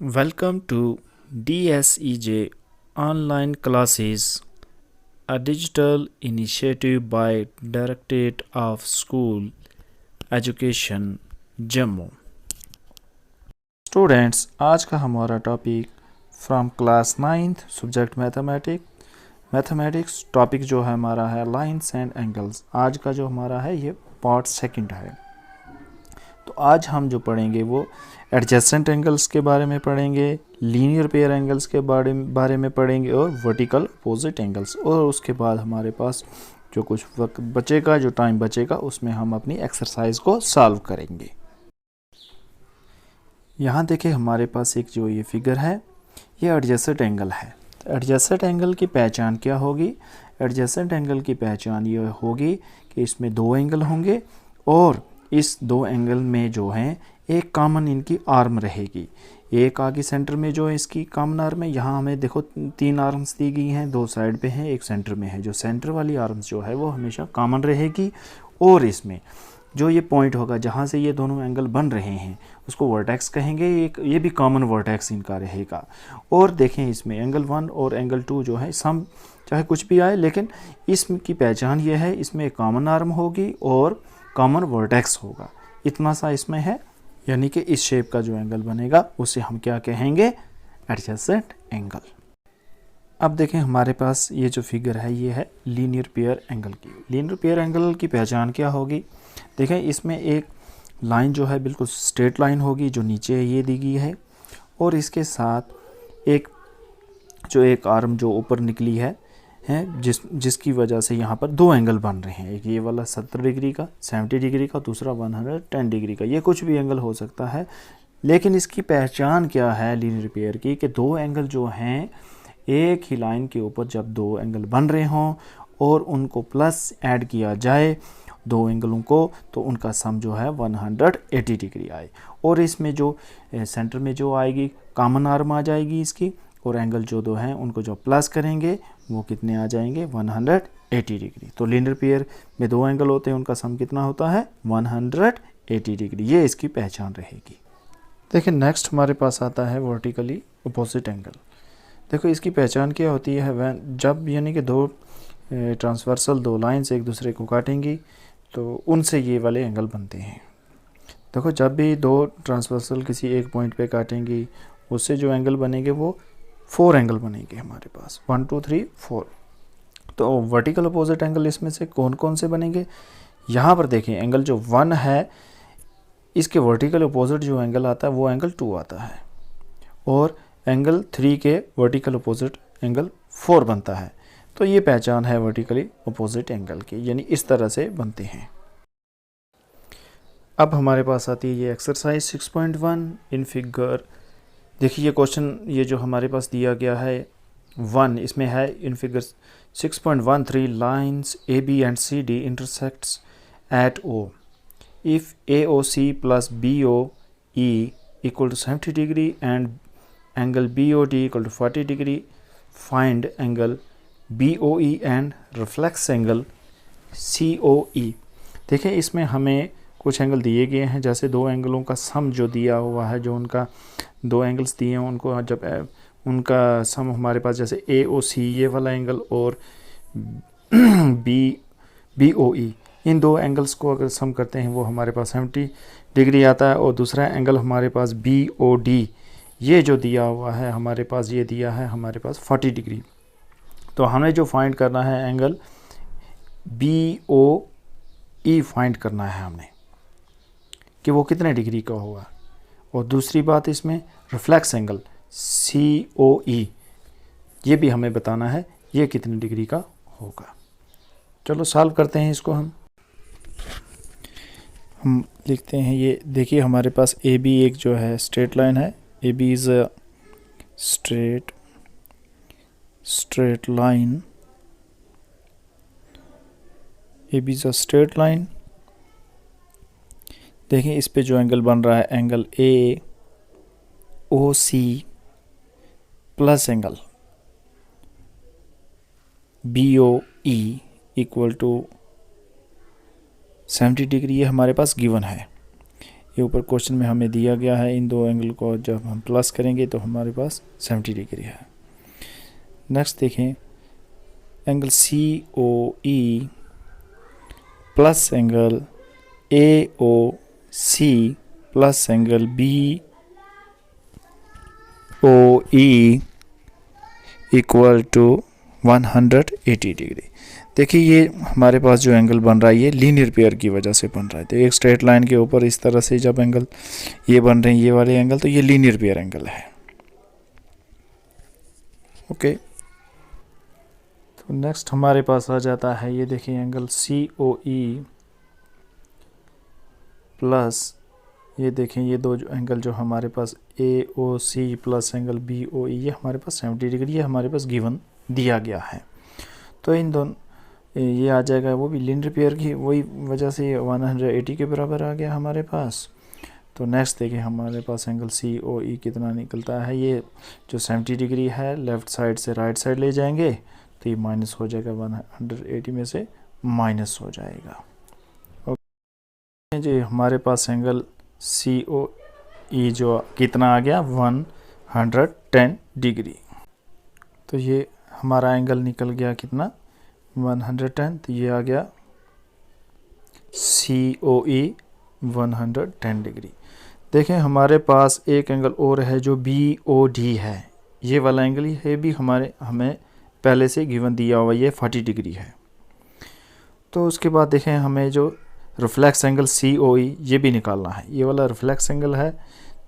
Welcome to DSEJ Online Classes, a digital initiative by Directorate of School Education, Jammu. Students, आज का हमारा topic from class 9th subject mathematics topic जो है हमारा है लाइन्स एंड एंगल्स। आज का जो हमारा है ये पार्ट सेकंड है। तो आज हम जो पढ़ेंगे वो एडजेसेंट एंगल्स के बारे में पढ़ेंगे, लीनियर पेयर एंगल्स के बारे में पढ़ेंगे और वर्टिकल अपोजिट एंगल्स। और उसके बाद हमारे पास जो कुछ वक्त बचेगा, जो टाइम बचेगा, उसमें हम अपनी एक्सरसाइज को सॉल्व करेंगे। यहाँ देखिए हमारे पास एक जो ये फिगर है, ये एडजेसेंट एंगल है। एडजेसेंट एंगल की पहचान क्या होगी? एडजेसेंट एंगल की पहचान ये होगी कि इसमें दो एंगल होंगे और इस दो एंगल में जो है एक कॉमन इनकी आर्म रहेगी। एक आगे सेंटर में जो है इसकी कॉमन आर्म है। यहाँ हमें देखो 3 आर्म्स दी गई हैं, 2 साइड पे हैं, एक सेंटर में है। जो सेंटर वाली आर्म्स जो है वो हमेशा कॉमन रहेगी और इसमें जो ये पॉइंट होगा जहाँ से ये दोनों एंगल बन रहे हैं उसको वर्टेक्स कहेंगे। ये भी कॉमन वर्टेक्स इनका रहेगा। और देखें इसमें एंगल 1 और एंगल 2 जो है सम चाहे कुछ भी आए, लेकिन इसकी पहचान ये है इसमें कॉमन आर्म होगी और कॉमन वर्टेक्स होगा। इतना सा इसमें है, यानी कि इस शेप का जो एंगल बनेगा उसे हम क्या कहेंगे? Adjacent angle. अब देखें हमारे पास ये जो फिगर है ये है लीनियर पेयर एंगल की। लीनियर पेयर एंगल की पहचान क्या होगी? देखें इसमें एक लाइन जो है बिल्कुल स्ट्रेट लाइन होगी जो नीचे ये दी गई है और इसके साथ एक आर्म जो ऊपर निकली है जिसकी वजह से यहाँ पर दो एंगल बन रहे हैं। एक ये वाला 70 डिग्री का, 70 डिग्री का, दूसरा 110 डिग्री का। ये कुछ भी एंगल हो सकता है, लेकिन इसकी पहचान क्या है लीनियर पेयर की कि दो एंगल जो हैं एक ही लाइन के ऊपर जब दो एंगल बन रहे हों और उनको प्लस ऐड किया जाए दो एंगलों को, तो उनका सम जो है 180 डिग्री आए। और इसमें जो सेंटर में जो आएगी कॉमन आर्म आ जाएगी इसकी, और एंगल जो दो हैं उनको जो प्लस करेंगे वो कितने आ जाएंगे? 180 डिग्री। तो लीनियर पेयर में दो एंगल होते हैं, उनका सम कितना होता है? 180 डिग्री। ये इसकी पहचान रहेगी। देखिए नेक्स्ट हमारे पास आता है वर्टिकली अपोजिट एंगल। देखो इसकी पहचान क्या होती है? जब यानी कि दो ट्रांसवर्सल दो लाइंस एक दूसरे को काटेंगी तो उनसे ये वाले एंगल बनते हैं। देखो जब भी दो ट्रांसवर्सल किसी एक पॉइंट पे काटेंगी उससे जो एंगल बनेंगे वो 4 एंगल बनेंगे हमारे पास, 1 2 3 4। तो वर्टिकल अपोजिट एंगल इसमें से कौन कौन से बनेंगे? यहाँ पर देखें एंगल जो 1 है इसके वर्टिकल अपोजिट जो एंगल आता है वो एंगल 2 आता है, और एंगल 3 के वर्टिकल अपोजिट एंगल 4 बनता है। तो ये पहचान है वर्टिकली अपोजिट एंगल की, यानी इस तरह से बनते हैं। अब हमारे पास आती है ये एक्सरसाइज 6.1 इन फिगर। देखिए ये क्वेश्चन ये जो हमारे पास दिया गया है 1, इसमें है in figure 6.13 lines A B and C D intersects at O if A O C plus B O E equal to 70 degree and angle B O D equal to 40 degree, find angle B O E and reflex angle C O E. देखें इसमें हमें कुछ angle दिए गए हैं, जैसे दो एंगलों का सम जो दिया हुआ है, जो उनका दो एंगल्स दिए हैं उनको जब उनका सम हमारे पास जैसे ए ओ सी ये वाला एंगल और बी ओ ई, इन दो एंगल्स को अगर सम करते हैं वो हमारे पास 70 डिग्री आता है। और दूसरा एंगल हमारे पास बी ओ डी ये जो दिया हुआ है हमारे पास, ये दिया है हमारे पास 40 डिग्री। तो हमें जो फाइंड करना है angle B O E find करना है हमने कि वो कितने डिग्री का होगा। और दूसरी बात इसमें reflex angle C O E ये भी हमें बताना है ये कितने डिग्री का होगा। चलो सॉल्व करते हैं इसको। हम लिखते हैं ये, देखिए हमारे पास ए बी एक जो है स्ट्रेट लाइन है। A B is a straight line. AB is a straight line. देखें इस पे जो एंगल बन रहा है angle A O C plus angle B O E equal to 70 degree, ये हमारे पास गिवन है। ये ऊपर क्वेश्चन में हमें दिया गया है। इन दो एंगल को जब हम प्लस करेंगे तो हमारे पास 70 डिग्री है। नेक्स्ट देखें, angle COE plus angle AOC plus angle BOE equal to 180 degree. देखिए ये हमारे पास जो एंगल बन रहा है ये लीनियर पेयर की वजह से बन रहा है। तो एक स्ट्रेट लाइन के ऊपर इस तरह से जब एंगल ये बन रहे हैं, ये वाले एंगल, तो ये लीनियर पेयर एंगल है। ओके, तो नेक्स्ट हमारे पास आ जाता है, ये देखिए एंगल COE प्लस ये देखें ये दो जो एंगल जो हमारे पास AOC प्लस एंगल BOE, ये हमारे पास 70 डिग्री ये हमारे पास गिवन दिया गया है। तो इन दोनों ये आ जाएगा, वो भी लीनियर पेयर की वही वजह से 180 के बराबर आ गया हमारे पास। तो नेक्स्ट देखिए हमारे पास एंगल COE कितना निकलता है। ये जो 70 डिग्री है लेफ़्ट साइड से राइट साइड ले जाएंगे तो ये माइनस हो जाएगा, 180 में से माइनस हो जाएगा। ओके जी, हमारे पास एंगल COE जो कितना आ गया 110 डिग्री। तो ये हमारा एंगल निकल गया कितना 110, तो ये आ गया COE 110 डिग्री। देखें हमारे पास एक एंगल और है जो BOD है। ये वाला एंगल है भी हमें पहले से गिवन दिया हुआ, ये 40 डिग्री है। तो उसके बाद देखें हमें जो रिफ्लेक्स एंगल COE ये भी निकालना है। ये वाला रिफ्लेक्स एंगल है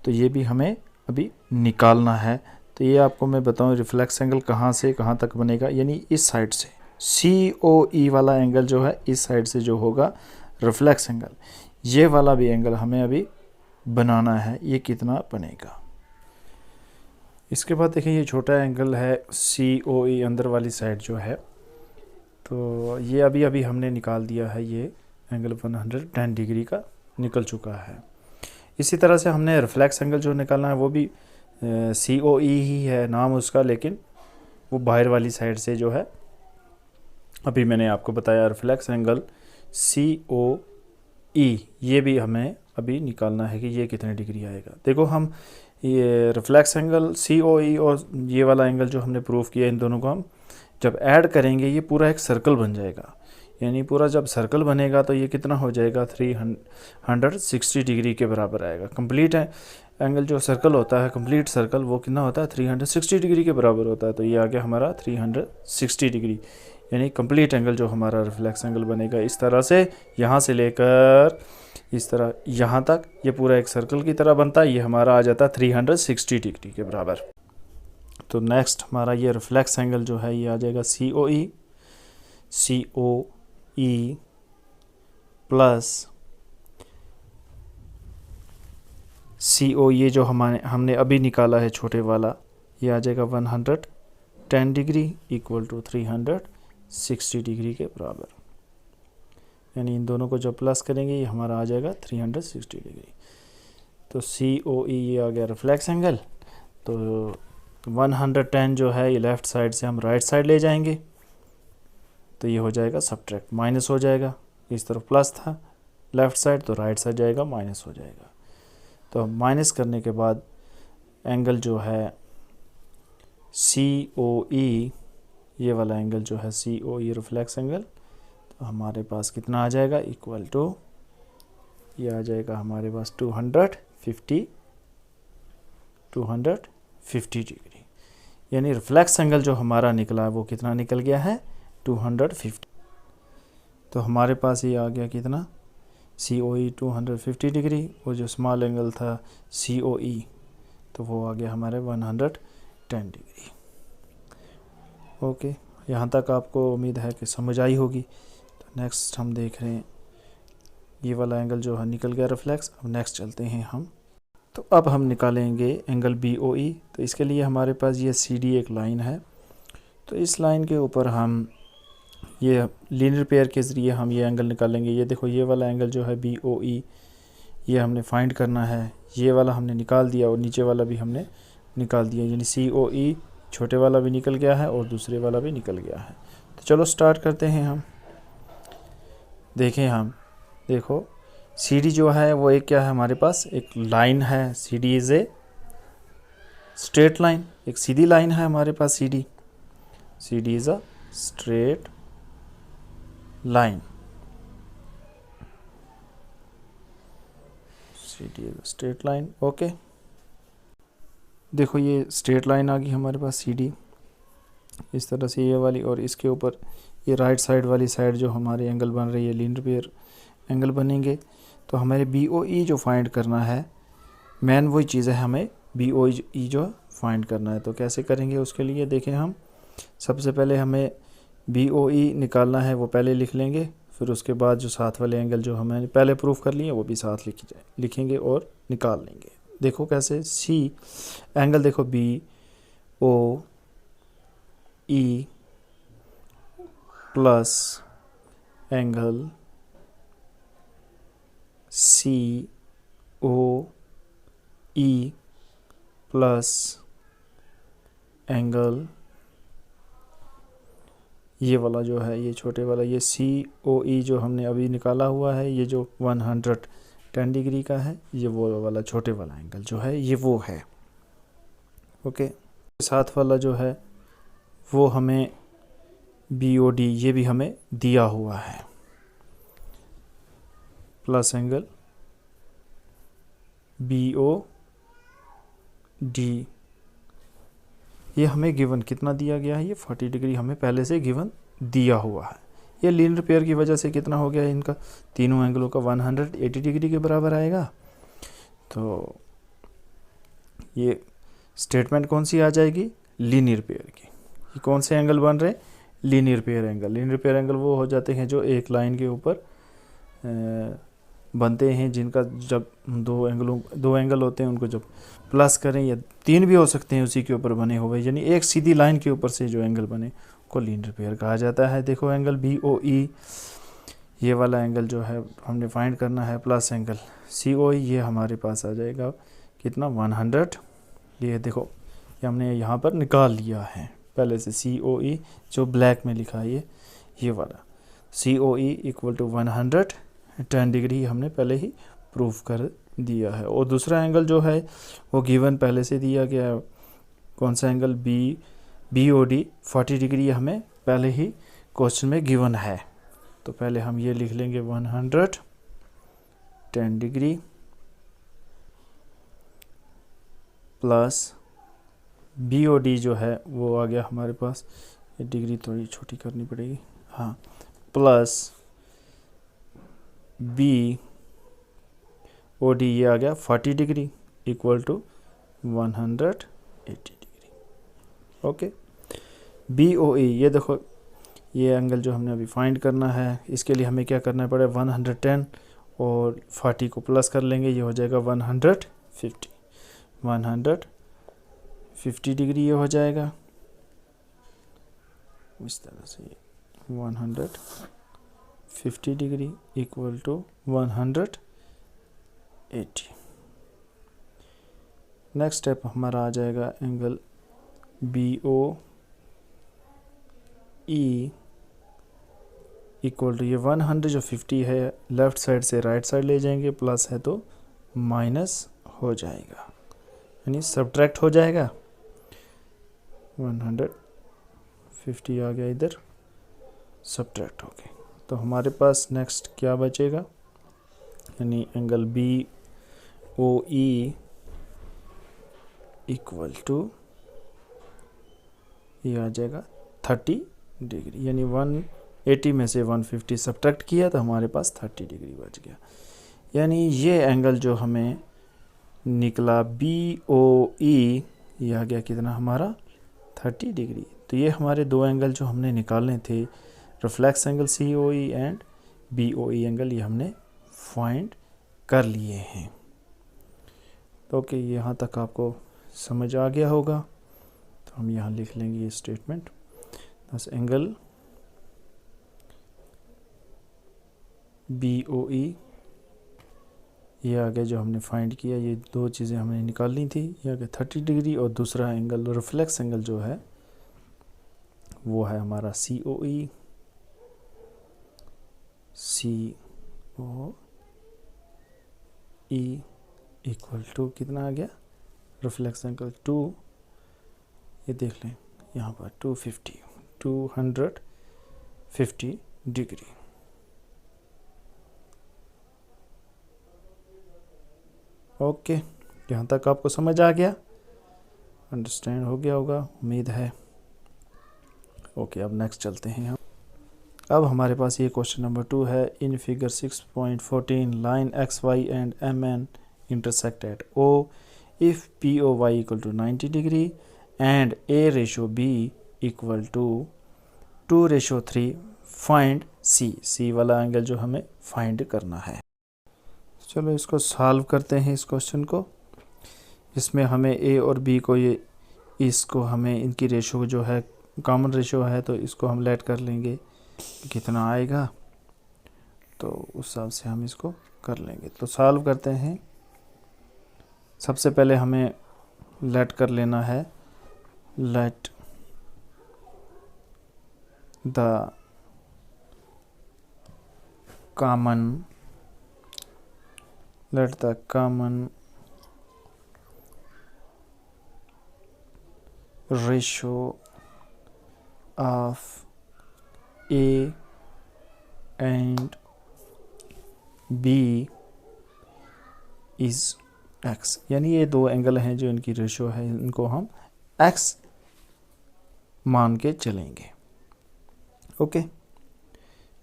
तो ये भी हमें अभी निकालना है। तो ये आपको मैं बताऊं रिफ्लेक्स एंगल कहाँ से कहाँ तक बनेगा, यानी इस साइड से COE वाला एंगल जो है इस साइड से जो होगा रिफ्लेक्स एंगल, ये वाला भी एंगल हमें अभी बनाना है, ये कितना बनेगा। इसके बाद देखिए ये छोटा एंगल है COE अंदर वाली साइड जो है, तो ये अभी हमने निकाल दिया है, ये एंगल 110 डिग्री का निकल चुका है। इसी तरह से हमने रिफ्लेक्स एंगल जो निकालना है वो भी COE ही है नाम उसका, लेकिन वो बाहर वाली साइड से जो है अभी मैंने आपको बताया रिफ्लेक्स एंगल COE, ये भी हमें अभी निकालना है कि ये कितने डिग्री आएगा। देखो हम ये रिफ्लेक्स एंगल COE और ये वाला एंगल जो हमने प्रूफ किया, इन दोनों को हम जब ऐड करेंगे ये पूरा एक सर्कल बन जाएगा। यानी पूरा जब सर्कल बनेगा तो ये कितना हो जाएगा 360 डिग्री के बराबर आएगा। कंप्लीट है एंगल जो सर्कल होता है, कंप्लीट सर्कल, वो कितना होता है 360 डिग्री के बराबर होता है। तो ये आ गया हमारा 360 डिग्री, यानी कंप्लीट एंगल जो हमारा रिफ्लेक्स एंगल बनेगा। इस तरह से यहाँ से लेकर इस तरह यहाँ तक ये पूरा एक सर्कल की तरह बनता है। ये हमारा आ जाता है 360 डिग्री के बराबर। तो नेक्स्ट हमारा ये रिफ्लेक्स एंगल जो है ये आ जाएगा COE प्लस CO ये जो हमने अभी निकाला है छोटे वाला, ये आ जाएगा 110 डिग्री इक्वल टू 360 डिग्री के बराबर। यानी इन दोनों को जब प्लस करेंगे ये हमारा आ जाएगा 360 डिग्री। तो COE ये आ गया रिफ्लेक्स एंगल। तो 110 जो है ये लेफ़्ट साइड से हम राइट साइड ले जाएंगे तो ये हो जाएगा सब्ट्रैक्ट, माइनस हो जाएगा। इस तरफ प्लस था लेफ़्ट साइड, तो राइट साइड जाएगा माइनस हो जाएगा। तो माइनस करने के बाद एंगल जो है COE, ये वाला एंगल जो है COE रिफ्लेक्स एंगल, तो हमारे पास कितना आ जाएगा इक्वल टू ये आ जाएगा हमारे पास 250 डिग्री। यानी रिफ्लेक्स एंगल जो हमारा निकला है वो कितना निकल गया है 250। तो हमारे पास ये आ गया कितना COE 250 डिग्री, और जो स्मॉल एंगल था COE तो वो आ गया हमारे 110 डिग्री। ओके, यहाँ तक आपको उम्मीद है कि समझ आई होगी। तो नेक्स्ट हम देख रहे हैं ये वाला एंगल जो है निकल गया रिफ्लेक्स। अब नेक्स्ट चलते हैं हम। तो अब हम निकालेंगे एंगल BOE। तो इसके लिए हमारे पास ये CD एक लाइन है, तो इस लाइन के ऊपर हम ये लीनियर पेयर के ज़रिए हम ये एंगल निकालेंगे। ये देखो ये वाला एंगल जो है BOE ये हमने फाइंड करना है। ये वाला हमने निकाल दिया और नीचे वाला भी हमने निकाल दिया, यानी COE छोटे वाला भी निकल गया है और दूसरे वाला भी निकल गया है। तो चलो स्टार्ट करते हैं हम। देखें हम देखो सी डी जो है वो एक क्या है हमारे पास, एक लाइन है। C D is a straight line, एक सीधी लाइन है हमारे पास C D. C D is a straight line. C D is a straight line. Okay, देखो ये स्ट्रेट लाइन आ गई हमारे पास सी डी, इस तरह से ये वाली, और इसके ऊपर ये राइट साइड वाली साइड जो हमारे एंगल बन रही है लीनियर पेयर एंगल बनेंगे। तो हमारे बी ओ ई जो फाइंड करना है, मेन वही चीज़ है, हमें बी ओ ई जो फाइंड करना है। तो कैसे करेंगे उसके लिए देखें हम, सबसे पहले हमें बी ओ ई निकालना है, वो पहले लिख लेंगे, फिर उसके बाद जो साथ वाले एंगल जो हमें पहले प्रूफ कर लिए वो भी साथ लिखेंगे और निकाल लेंगे। देखो कैसे, सी एंगल देखो B O E plus angle C O E plus angle ये वाला जो है, ये छोटे वाला, ये सी ओ ई जो हमने अभी निकाला हुआ है, ये जो 110 डिग्री का है, ये वो वाला छोटे वाला एंगल जो है ये वो है। ओके, साथ वाला जो है वो हमें बी ओ डी, ये भी हमें दिया हुआ है, plus angle B O D, ये हमें गिवन कितना दिया गया है, ये 40 डिग्री हमें पहले से गिवन दिया हुआ है। ये लीनियर पेयर की वजह से कितना हो गया है इनका, तीनों एंगलों का 180 डिग्री के बराबर आएगा। तो ये स्टेटमेंट कौन सी आ जाएगी, लीनियर पेयर की। ये कौन से एंगल बन रहे, linear pair angle. Linear pair angle वो हो जाते हैं जो एक लाइन के ऊपर बनते हैं, जिनका जब दो एंगल होते हैं उनको जब प्लस करें, या तीन भी हो सकते हैं उसी के ऊपर बने हुए, यानी एक सीधी लाइन के ऊपर से जो एंगल बने को लीनियर पेयर कहा जाता है। देखो एंगल बी ओ ई, ये वाला एंगल जो है हमने फाइंड करना है, plus angle C O E, ये हमारे पास आ जाएगा कितना 100। ये देखो ये हमने यहाँ पर निकाल लिया है पहले से, सी ओ ई जो ब्लैक में लिखा है ये वाला सी O E equal to 110 degree हमने पहले ही प्रूफ कर दिया है। और दूसरा एंगल जो है वो गिवन पहले से दिया गया है, कौन सा angle, B O D 40 degree हमें पहले ही क्वेश्चन में गिवन है। तो पहले हम ये लिख लेंगे 110 degree plus B O D जो है वो आ गया हमारे पास, ये डिग्री थोड़ी छोटी करनी पड़ेगी, हाँ, प्लस बी ओ डी ये आ गया 40 degree equal to 180 degree. Okay, B O E, ये देखो ये एंगल जो हमने अभी फाइंड करना है, इसके लिए हमें क्या करना पड़ेगा, 110 और 40 को प्लस कर लेंगे, ये हो जाएगा 150 डिग्री ये हो जाएगा इस तरह से, 150 degree equal to 180। Next step हमारा आ जाएगा angle B O E equal to, ये 100 जो 50 है लेफ़्ट साइड से राइट साइड ले जाएंगे, प्लस है तो माइनस हो जाएगा, यानी सब्ट्रैक्ट हो जाएगा। 150 आ गया इधर, सब्ट्रैक्ट हो गया। तो हमारे पास नेक्स्ट क्या बचेगा, यानी angle B O E equal to, ये आ जाएगा 30 डिग्री, यानी 180 में से 150 सब्ट्रैक्ट किया तो हमारे पास 30 डिग्री बच गया। यानी ये एंगल जो हमें निकला बी ओ ई, ये आ गया कितना हमारा 30 डिग्री। तो ये हमारे दो एंगल जो हमने निकालने थे, reflex angle C O E and B O E angle, ये हमने फाइंड कर लिए हैं। तो ओके, यहाँ तक आपको समझ आ गया होगा। तो हम यहाँ लिख लेंगे ये स्टेटमेंट, बस एंगल बी ओ ई, ये आगे जो हमने फाइंड किया, ये दो चीज़ें हमने निकालनी थी, ये आगे 30 डिग्री, और दूसरा एंगल रिफ्लेक्स एंगल जो है वो है हमारा सी ओ ई इक्वल टू कितना आ गया, रिफ्लेक्शन एंगल 2, ये देख लें यहाँ पर 250 डिग्री। ओके, यहाँ तक आपको समझ आ गया, अंडरस्टैंड हो गया होगा, उम्मीद है। ओके, अब नेक्स्ट चलते हैं हम। अब हमारे पास ये क्वेश्चन नंबर 2 है। In figure 6.14 line X Y and M N intersect at O if P O Y equal to 90 degree and A ratio B equal to 2:3, find C वाला एंगल जो हमें फाइंड करना है। चलो इसको सॉल्व करते हैं इस क्वेश्चन को। इसमें हमें ए और बी को इसको हमें इनकी रेशो जो है कॉमन रेशो है, तो इसको हम लेट कर लेंगे, कितना आएगा तो उस हिसाब से हम इसको कर लेंगे। तो सॉल्व करते हैं। सबसे पहले हमें लेट कर लेना है, let the common ratio of A and B is X, यानी ये दो एंगल हैं जो इनकी रेशो है, इनको हम X मान के चलेंगे। ओके,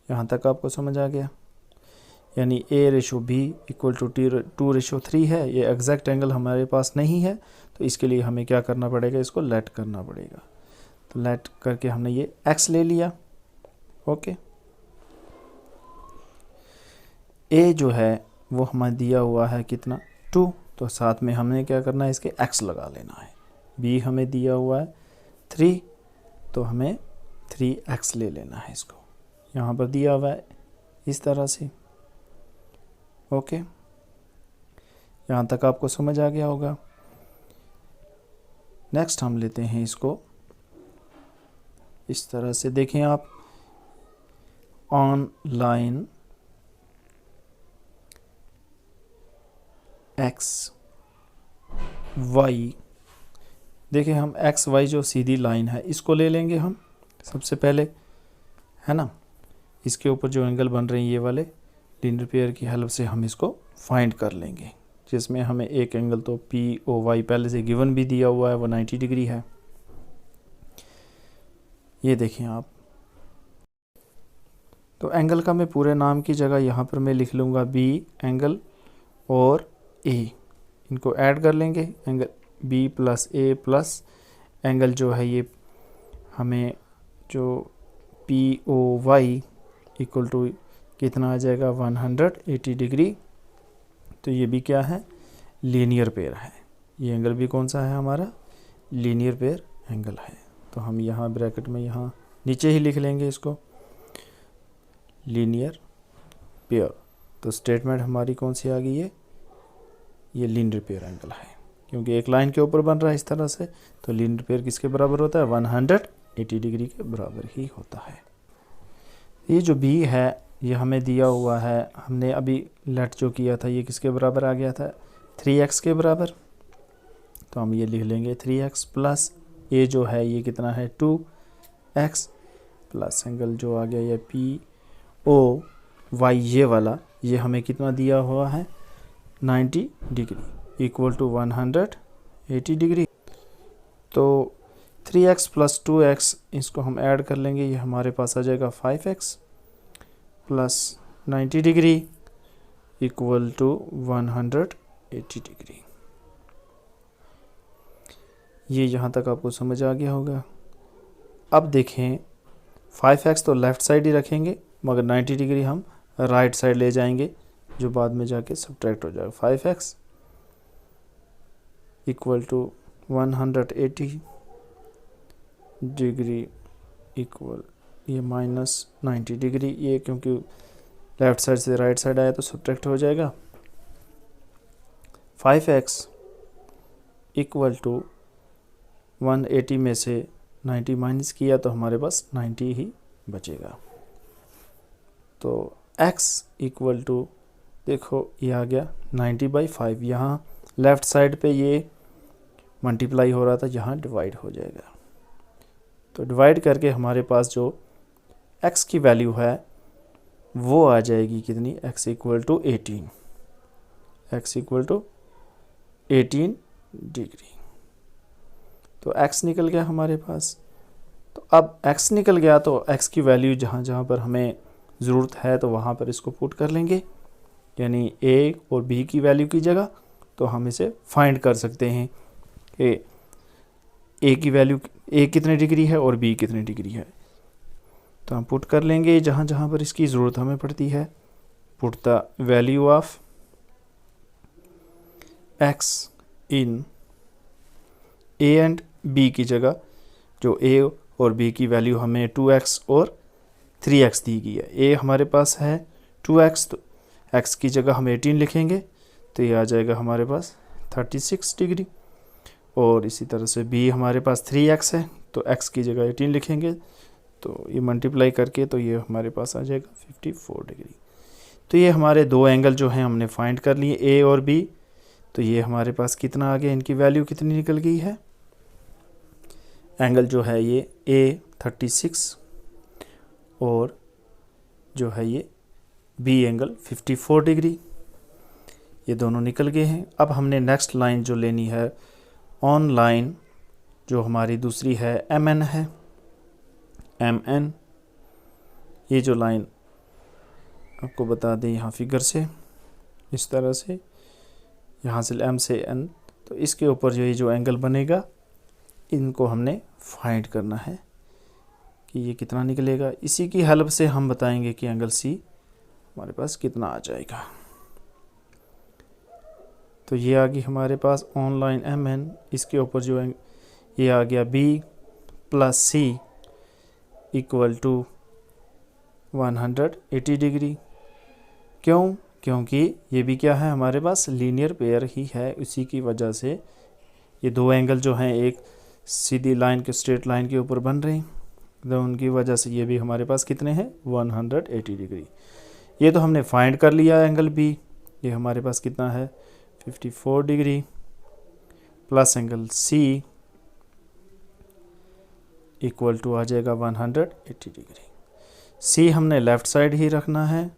यहाँ तक आपको समझ आ गया। यानी A ratio B equal to 2:3 है, ये एग्जैक्ट एंगल हमारे पास नहीं है, तो इसके लिए हमें क्या करना पड़ेगा, इसको लेट करना पड़ेगा। तो लेट करके हमने ये x ले लिया। ओके, A जो है वो हमें दिया हुआ है कितना 2, तो साथ में हमने क्या करना है, इसके x लगा लेना है। B हमें दिया हुआ है 3, तो हमें 3x ले लेना है। इसको यहाँ पर दिया हुआ है इस तरह से। ओके, यहाँ तक आपको समझ आ गया होगा। नेक्स्ट हम लेते हैं इसको इस तरह से, देखें आप, ऑन लाइन एक्स वाई, देखें हम एक्स वाई जो सीधी लाइन है इसको ले लेंगे हम सबसे पहले, है ना। इसके ऊपर जो एंगल बन रहे हैं ये वाले, लीनियर पेयर की हेल्प से हम इसको फाइंड कर लेंगे, जिसमें हमें एक एंगल तो पी ओ वाई पहले से गिवन भी दिया हुआ है, वो 90 डिग्री है। ये देखें आप, तो एंगल का मैं पूरे नाम की जगह यहाँ पर मैं लिख लूँगा बी एंगल और ए, इनको ऐड कर लेंगे, angle B plus A plus angle जो है ये हमें जो P O Y equal to कितना आ जाएगा 180 डिग्री। तो ये भी क्या है, लीनियर पेयर है। ये एंगल भी कौन सा है हमारा, लीनियर पेयर एंगल है। तो हम यहाँ ब्रैकेट में यहाँ नीचे ही लिख लेंगे इसको, लीनियर पेयर। तो स्टेटमेंट हमारी कौन सी आ गई है, ये लीनियर पेयर एंगल है, क्योंकि एक लाइन के ऊपर बन रहा है इस तरह से। तो लीनियर पेयर किसके बराबर होता है, 180 डिग्री के बराबर ही होता है। ये जो बी है ये हमें दिया हुआ है, हमने अभी लेट जो किया था ये किसके बराबर आ गया था, 3x के बराबर। तो हम ये लिख लेंगे 3x प्लस ए जो है ये कितना है 2x प्लस एंगल जो आ गया ये पी ओ वाई ये वाला, ये हमें कितना दिया हुआ है 90 डिग्री इक्वल टू 180 डिग्री। तो 3x प्लस 2x इसको हम ऐड कर लेंगे, ये हमारे पास आ जाएगा 5x plus 90 degree equal to 180 degree. ये यहाँ तक आपको समझ आ गया होगा। अब देखें 5x तो लेफ़्ट साइड ही रखेंगे, मगर 90 डिग्री हम राइट साइड ले जाएंगे, जो बाद में जाके सब्ट्रैक्ट हो जाएगा। 5x equal to 180 degree equal ये माइनस 90 डिग्री, ये क्योंकि लेफ़्ट साइड से राइट साइड आया तो सब्ट्रैक्ट हो जाएगा। 5x इक्वल टू 180 में से 90 माइनस किया तो हमारे पास 90 ही बचेगा। तो x इक्वल टू देखो ये आ गया 90/5, यहाँ लेफ़्ट साइड पे ये मल्टीप्लाई हो रहा था, यहाँ डिवाइड हो जाएगा। तो डिवाइड करके हमारे पास जो x की वैल्यू है वो आ जाएगी कितनी, x equal to 18, x equal to 18 degree. तो x निकल गया हमारे पास। तो अब x निकल गया तो x की वैल्यू जहाँ जहाँ पर हमें ज़रूरत है तो वहाँ पर इसको पुट कर लेंगे, यानी a और b की वैल्यू की जगह। तो हम इसे फाइंड कर सकते हैं कि a की वैल्यू a कितने डिग्री है और b कितने डिग्री है। तो हम पुट कर लेंगे जहाँ जहाँ पर इसकी ज़रूरत हमें पड़ती है। Put the value of x in a and b की जगह, जो a और b की वैल्यू हमें 2x और 3x दी गई है। a हमारे पास है 2x, तो x की जगह हम 18 लिखेंगे तो ये आ जाएगा हमारे पास 36 डिग्री। और इसी तरह से b हमारे पास 3x है, तो x की जगह 18 लिखेंगे तो ये मल्टीप्लाई करके तो ये हमारे पास आ जाएगा 54 डिग्री। तो ये हमारे दो एंगल जो हैं हमने फाइंड कर लिए, a और b। तो ये हमारे पास कितना आ गया, इनकी वैल्यू कितनी निकल गई है। एंगल जो है ये a 36 और जो है ये b एंगल 54 डिग्री, ये दोनों निकल गए हैं। अब हमने नेक्स्ट लाइन जो लेनी है ऑन लाइन, जो हमारी दूसरी है mn है, mn। ये जो लाइन आपको बता दें यहाँ फिगर से, इस तरह से यहाँ से m से n, तो इसके ऊपर जो ये जो एंगल बनेगा इनको हमने फाइंड करना है कि ये कितना निकलेगा। इसी की हेल्प से हम बताएंगे कि एंगल C हमारे पास कितना आ जाएगा। तो ये आ गई हमारे पास ऑनलाइन mn, इसके ऊपर जो ये आ गया b plus c equal to 180 degree. क्यों? क्योंकि ये भी क्या है, हमारे पास लीनियर पेयर ही है, उसी की वजह से ये दो एंगल जो हैं एक सीधी लाइन के स्ट्रेट लाइन के ऊपर बन रहे हैं, तो उनकी वजह से ये भी हमारे पास कितने हैं 180 डिग्री। ये तो हमने फाइंड कर लिया एंगल b, ये हमारे पास कितना है 54 degree plus angle c equal to आ जाएगा 180 डिग्री। c हमने लेफ़्ट साइड ही रखना है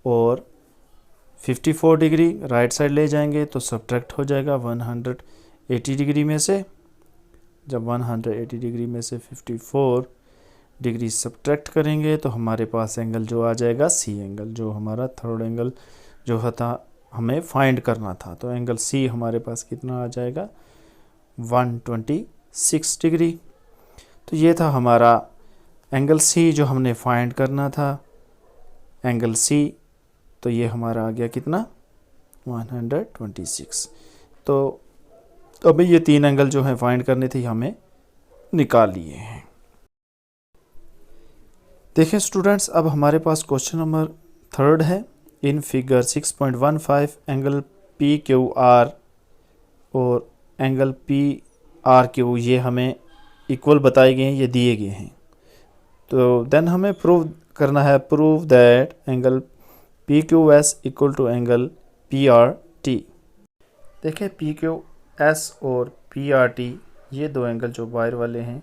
और 54 डिग्री राइट साइड ले जाएंगे तो सब्ट्रैक्ट हो जाएगा 180 डिग्री में से। जब 180 डिग्री में से 54 डिग्री सब्ट्रैक्ट करेंगे तो हमारे पास एंगल जो आ जाएगा c एंगल, जो हमारा थर्ड एंगल जो था हमें फाइंड करना था। तो एंगल c हमारे पास कितना आ जाएगा 126 डिग्री। तो ये था हमारा एंगल c जो हमने फाइंड करना था, एंगल c। तो ये हमारा आ गया कितना 126। तो अभी ये तीन एंगल जो है फाइंड करने थे हमें निकाल लिए हैं। देखिए स्टूडेंट्स, अब हमारे पास क्वेश्चन नंबर 3 है। इन फिगर 6.15 एंगल PQR और एंगल PRQ ये हमें इक्वल बताए गए हैं, ये दिए गए हैं। तो देन हमें प्रूव करना है, prove that angle PQS equal to angle PRT। देखिए PQS और PRT ये दो एंगल जो बाहर वाले हैं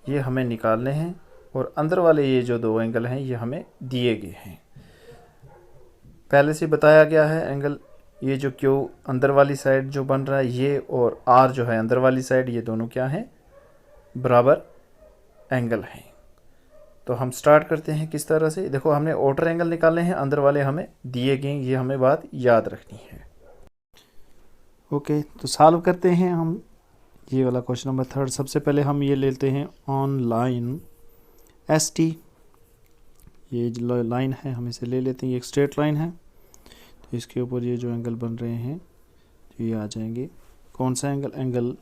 ये हमें निकालने हैं, और अंदर वाले ये जो दो एंगल हैं ये हमें दिए गए हैं। पहले से बताया गया है एंगल ये जो Q अंदर वाली साइड जो बन रहा है ये, और R जो है अंदर वाली साइड, ये दोनों क्या हैं बराबर एंगल हैं। तो हम स्टार्ट करते हैं किस तरह से। देखो हमने आउटर एंगल निकालने हैं, अंदर वाले हमें दिए गए, ये हमें बात याद रखनी है। ओके, तो सॉल्व करते हैं हम ये वाला क्वेश्चन नंबर 3। सबसे पहले हम ये लेते हैं ऑन लाइन ST, ये जो लाइन है हम इसे ले लेते हैं, ये एक स्ट्रेट लाइन है। तो इसके ऊपर ये जो एंगल बन रहे हैं तो ये आ जाएंगे, कौन सा एंगल, angle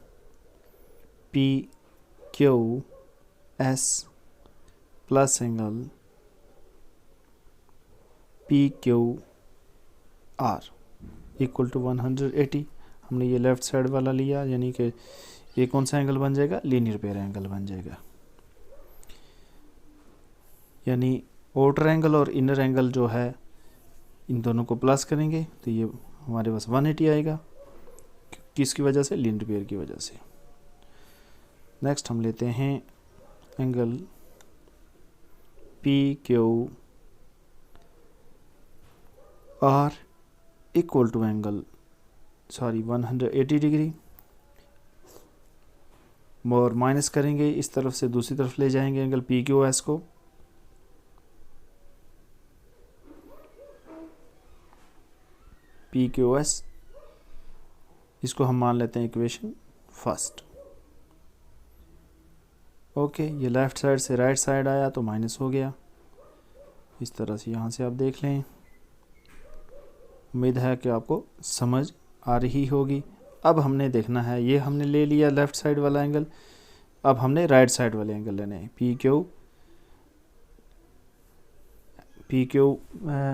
PQS plus angle PQR equal to 180। हमने ये लेफ़्ट साइड वाला लिया, यानी कि ये कौन सा एंगल बन जाएगा, लीनियर पेयर एंगल बन जाएगा। यानी आउटर एंगल और इनर एंगल जो है इन दोनों को प्लस करेंगे तो ये हमारे पास 180 आएगा। किसकी वजह से? लीनियर पेयर की वजह से। नेक्स्ट हम लेते हैं angle P Q R equal to angle 180 degree, और माइनस करेंगे इस तरफ से दूसरी तरफ ले जाएंगे एंगल पी क्यू एस को। पी क्यू एस, इसको हम मान लेते हैं इक्वेशन फर्स्ट। ओके, ये लेफ्ट साइड से राइट साइड आया तो माइनस हो गया। इस तरह से यहाँ से आप देख लें। उम्मीद है कि आपको समझ आ रही होगी। अब हमने देखना है, ये हमने ले लिया लेफ़्ट साइड वाला एंगल, अब हमने राइट साइड वाले एंगल लेने हैं। पी क्यू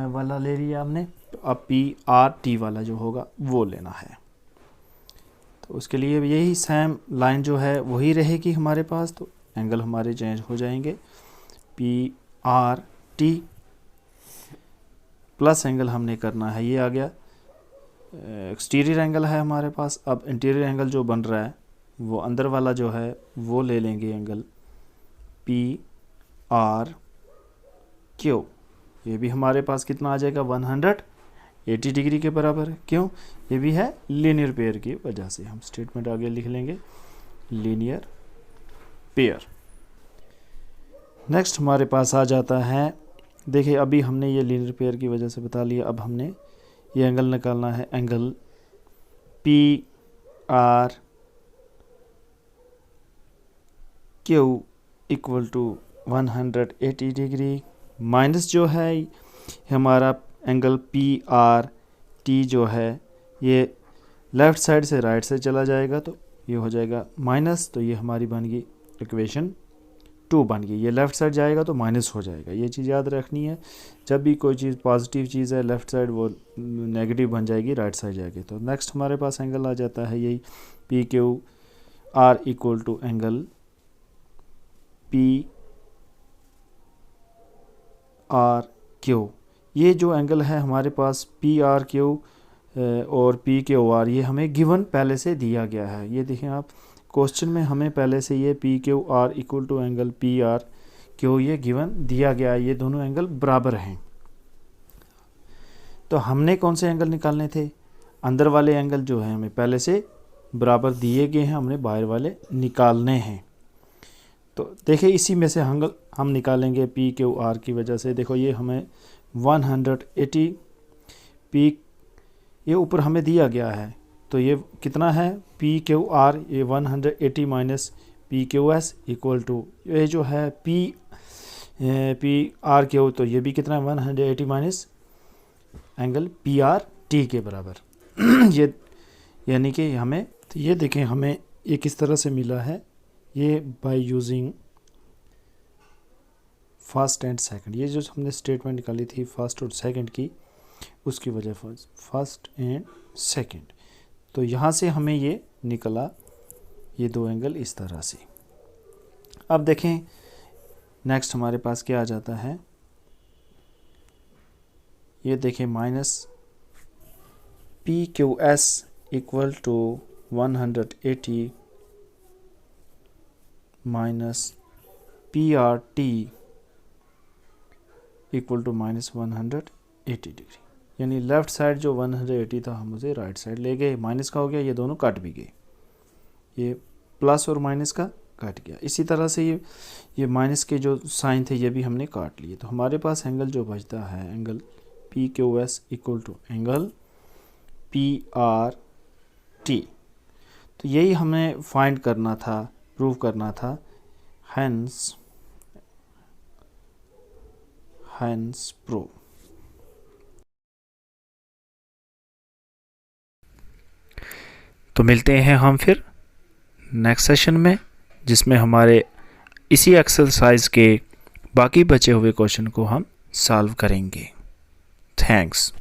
वाला ले लिया हमने, तो अब पी आर टी वाला जो होगा वो लेना है। तो उसके लिए यही सेम लाइन जो है वही रहेगी हमारे पास, तो एंगल हमारे चेंज हो जाएंगे। P R T plus angle हमने करना है, ये आ गया एक्सटीरियर एंगल है हमारे पास। अब इंटीरियर एंगल जो बन रहा है वो अंदर वाला जो है वो ले लेंगे एंगल पी आर क्यू। ये भी हमारे पास कितना आ जाएगा? 180 डिग्री के बराबर है। क्यों? ये भी है लीनियर पेयर की वजह से। हम स्टेटमेंट आगे लिख लेंगे लीनियर पेयर। नेक्स्ट हमारे पास आ जाता है, देखिए अभी हमने ये लीनियर पेयर की वजह से बता लिया। अब हमने ये एंगल निकालना है, angle P R Q equal to 180 degree, minus जो है हमारा एंगल पी आर टी जो है ये लेफ़्ट साइड से राइट से चला जाएगा तो ये हो जाएगा माइनस। तो ये हमारी बन गई इक्वेशन 2 बन गई। ये लेफ़्ट साइड जाएगा तो माइनस हो जाएगा। ये चीज़ याद रखनी है, जब भी कोई चीज़ पॉजिटिव चीज़ है लेफ़्ट साइड वो नेगेटिव बन जाएगी राइट साइड जाएगी। तो नेक्स्ट हमारे पास एंगल आ जाता है यही P Q R equal to angle P R Q. ये जो एंगल है हमारे पास पी आर क्यू और पी क्यू आर, ये हमें गिवन पहले से दिया गया है। ये देखें आप, क्वेश्चन में हमें पहले से ये P Q R equal to angle P R Q ये गिवन दिया गया है। ये दोनों एंगल बराबर हैं। तो हमने कौन से एंगल निकालने थे? अंदर वाले एंगल जो है हमें पहले से बराबर दिए गए हैं, हमने बाहर वाले निकालने हैं। तो देखिए इसी में से हम निकालेंगे पी क्यू आर की वजह से। देखो ये हमें 180 पी, ये ऊपर हमें दिया गया है तो ये कितना है? पी क्यू आर ये 180 minus P Q S equal to ये जो है पी आर क्यू, तो ये भी कितना है? 180 minus angle P R T के बराबर। ये यानी कि हमें, तो ये देखें हमें ये किस तरह से मिला है, ये by using first and second. ये जो हमने स्टेटमेंट निकाली थी फर्स्ट और सेकंड की, उसकी वजह फर्स्ट एंड सेकंड, तो यहाँ से हमें ये निकला ये दो एंगल इस तरह से। अब देखें नेक्स्ट हमारे पास क्या आ जाता है, ये देखें minus P Q S equal to 180 minus P R T equal to minus 180 degree. यानी लेफ़्ट साइड जो 180 था हम उसे राइट साइड ले गए, माइनस का हो गया, ये दोनों कट भी गए, ये प्लस और माइनस का कट गया। इसी तरह से ये माइनस के जो साइन थे ये भी हमने काट लिए। तो हमारे पास एंगल जो बचता है angle P Q S equal to angle P R T. तो यही हमें फाइंड करना था, प्रूव करना था। Hence prove. तो मिलते हैं हम फिर नेक्स्ट सेशन में, जिसमें हमारे इसी एक्सरसाइज के बाकी बचे हुए क्वेश्चन को हम सॉल्व करेंगे। थैंक्स।